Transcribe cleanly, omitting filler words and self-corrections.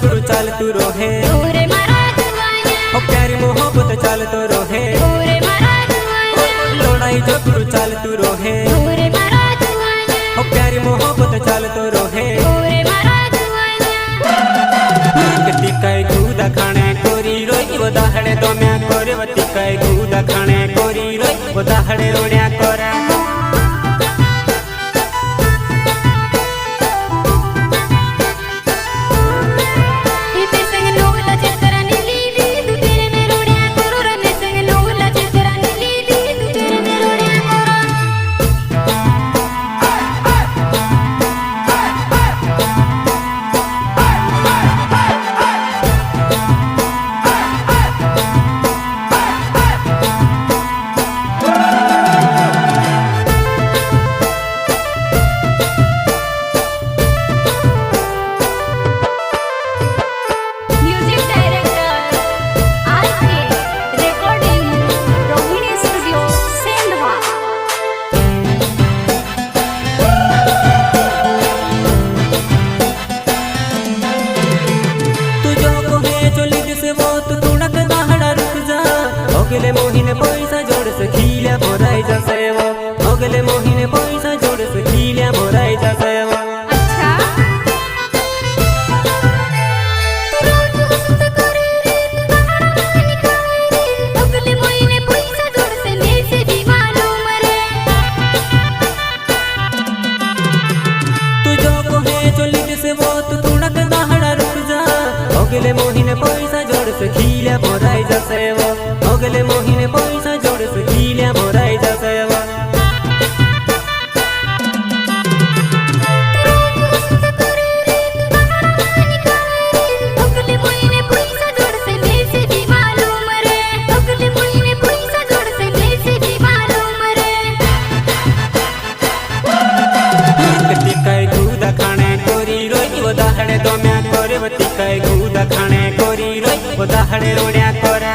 झगड़ू चाल तू रोहे ओरे मारा जुआना ओ प्यारी मोहब्बत चाल तो रोहे ओरे मारा जुआना लड़ाई झगड़ू चाल तू रोहे ओरे मारा जुआना ओ प्यारी मोहब्बत चाल तो रोहे ओरे मारा जुआना टिकाय गुदा खाने कोरी रोई वो दाहड़े दो मैं कोरे वो टिकाय गुदा खाने कोरी रोई वो दाहड़े रोड़िया कोरा अगले मोहिने पैसा जोड़ से खील्या भराई जा सेवा अगले मोहिने पैसा जोड़ से खील्या भराई जा सेवा अच्छा अगले मोहिने पैसा जोड़ से ले से भी मालूम रे तू जो को है जो लिट से वो तू थोड़ा के दाहड़ा रुक जा अगले मोहिने पैसा जोड़ से खील्या भराई जा सेवा अगले मोहिने पैसा जोड़ से खील्या भराई जा सेवा अगले मोहिने पैसा जोड़ से ले से भी मालूम रे अगले मोहिने पैसा जोड़ से ले से भी मालूम रे टिकाय गुदा खाने कोरी रोई वो दाहड़े दो मैं कोरे वो टिकाय गुदा खाने कोरी रोई वो दाहड़े रोड़िया कोरा